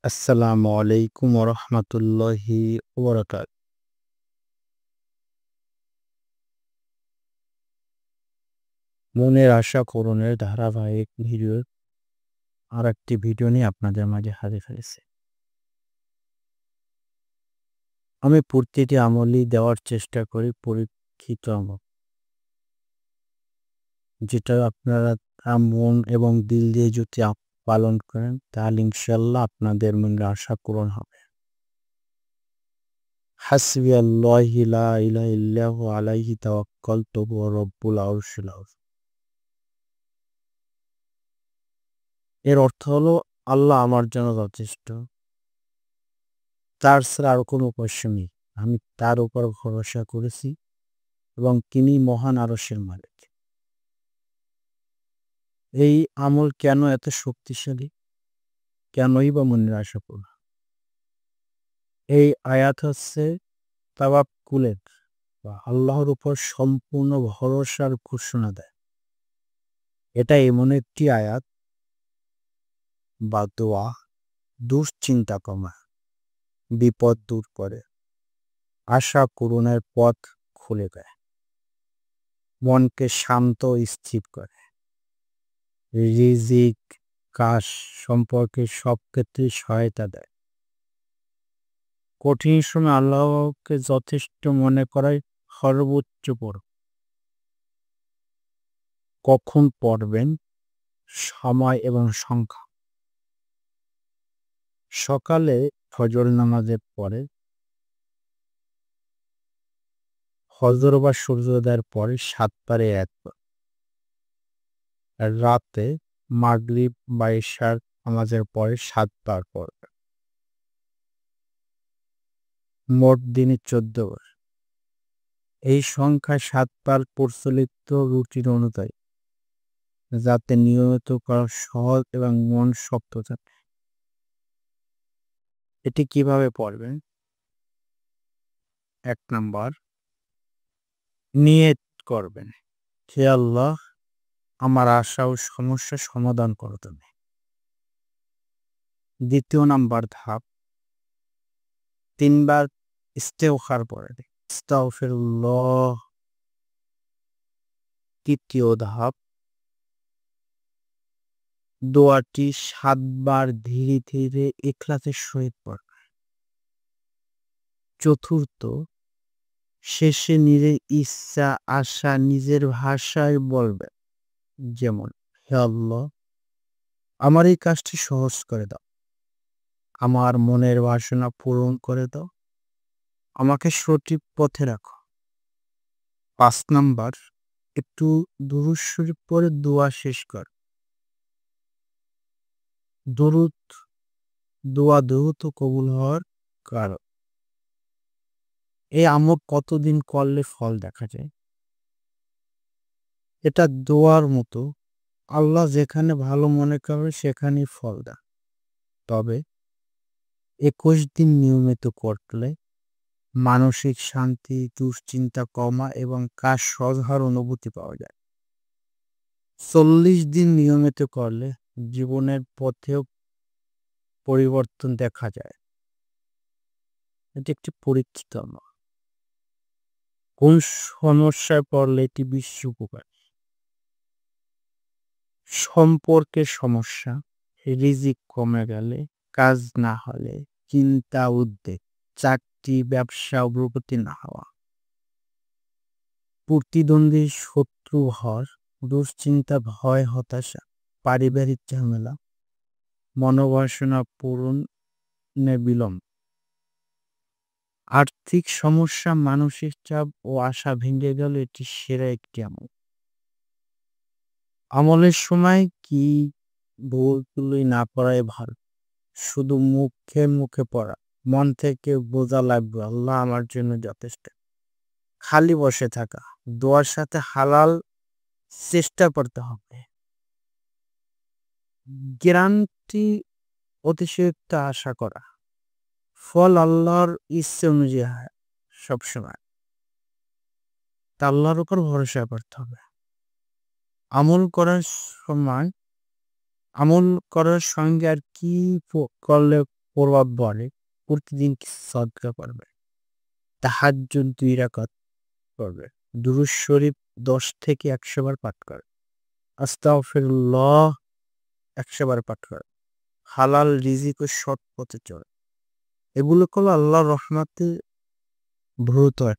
আসসালামু আলাইকুম ওরহমতুল্লাহি ওবরাকাত। মনের আশা পূরণের ধারাবাহিক ভিডিওর আরেকটি ভিডিও নিয়ে আপনাদের মাঝে হাজির হয়েছি। আমি প্রতিটি আমলই দেওয়ার চেষ্টা করি পরীক্ষিত আমল। যেটা আপনারা মন এবং দিল দিয়ে যদি পালন করেন তাহলে ইনশাআল্লাহ আপনাদের মনের আশা পূরণ হবে। হাসবিয়াল্লাহি লা ইলাহা ইল্লাহু আলাইহি তাওয়াক্কালতু ওয়া রাব্বুল আরশিল আযীম। এর অর্থ হলো আল্লাহ আমার জন্য যথেষ্ট। তার ছাড়া আর কোনো উপাস্য নেই। আমি তার উপর ভরসা করেছি এবং তিনি মহান আরশের মালিক। এই আমল কেন এত শক্তিশালী? কেনই বা মনের আশা পূরণ? এই আয়াত হচ্ছে তাওয়াক্কুলের বা আল্লাহর উপর সম্পূর্ণ ভরসার ঘোষণা দেয়। এটা এমন একটি আয়াত বা দোয়া দুশ্চিন্তা কমায়, বিপদ দূর করে, আশা পূরণের পথ খুলে দেয়, মনকে শান্ত ও স্থির করে, রিজিক, কাজ সম্পর্কে সব ক্ষেত্রেই সহায়তা দেয়। কঠিন সময় আল্লাহকে যথেষ্ট মনে করাই সর্বোচ্চ বড়। কখন পড়বেন? সময় এবং সংখ্যা। সকালে ফজর নামাজের পরে, ফজর বা সূর্যোদয়ের পরে ৭ বারে ১ বার, আর রাতে মাগরিব বা ইশার নামাজের পরে ৭ বার পড়বেন। মোট দিনে ১৪ বার। এই সংখ্যা ৭ বার প্রচলিত রুটিন অনুযায়ী, যাতে নিয়মিত করা সহজ এবং মন শক্ত থাকে। এটি কিভাবে পড়বেন? ১ নাম্বার, নিয়ত করবেন, হে আল্লাহ, আমার আশা ও সমস্যার সমাধান করো তুমি। ২য় নাম্বার ধাপ, ৩ বার ইস্তেগফার পড়েন, আস্তাগফিরুল্লাহ। ৩য় ধাপ, দোয়াটি ৭ বার ধীরে ধীরে ইখলাসের সহিত পড়বেন। ৪র্থ, শেষে নিজের ইচ্ছা, আশা নিজের ভাষায় বলবেন। যেমন, হে আল্লাহ, আমার এই কাজটি সহজ করে দাও, আমার মনের বাসনা পূরণ করে দাও, আমাকে সঠিক পথে রাখো। ৫ নাম্বার, একটু দুরূদ শরীফ পড়ে দোয়া শেষ কর। দরুদ দোয়া দ্রুত কবুল হওয়ার কারণ। এই আমল কতদিন করলে ফল দেখা যায়? এটা দোয়ার মতো, আল্লাহ যেখানে ভালো মনে করবে সেখানেই ফল দেয়। তবে ২১ দিন নিয়মিত করলে মানসিক শান্তি, দুশ্চিন্তা কমা এবং কাজ সহজ হওয়ার অনুভূতি পাওয়া যায়। ৪০ দিন নিয়মিত করলে জীবনের পথেও পরিবর্তন দেখা যায়। এটি একটি পরীক্ষিত আমল। কোন সমস্যায় পড়লে এটি বেশি উপকারী? সম্পর্কের সমস্যা, রিজিক কমে গেলে, কাজ না হলে, চিন্তা উদ্বেগ, চাকরি ব্যবসা অগ্রগতি না হওয়া, প্রতিদ্বন্দ্বী শত্রু হওয়ার, দুশ্চিন্তা ভয় হতাশা, পারিবারিক ঝামেলা, মনোবাসনা পূরণে বিলম্ব, আর্থিক সমস্যা, মানসিক চাপ ও আশা ভেঙে গেল, এটি সেরা একটি আমল। আমলের সময় কি ভুলগুলি না পড়াই ভালো। শুধু মুখে মুখে পড়া, মন থেকে বোঝা লাগবে আল্লাহ আমার জন্য যথেষ্ট। খালি বসে থাকা, দোয়ার সাথে হালাল চেষ্টা করতে হবে। গ্যারান্টি অতিশয়োক্ত আশা করা, ফল আল্লাহর ইচ্ছে অনুযায়ী হয় সবসময়। তা আল্লাহর উপর ভরসা করতে হবে। আমল করার সময় আমল করার সঙ্গে আর কি করলে প্রভাব বাড়ে। প্রতিদিন কিছু সাদকা করবে। তাহাজ্জুদ 2 রাকাত পড়বে। দুরূদ শরীফ 10 থেকে 100 বার পাঠ করে। আস্তাগফিরুল্লাহ 100 বার পাঠ করে। হালাল রিজিক ও সৎ পথে চলে। এগুলো করলে আল্লাহর রহমতে ভূত হয়।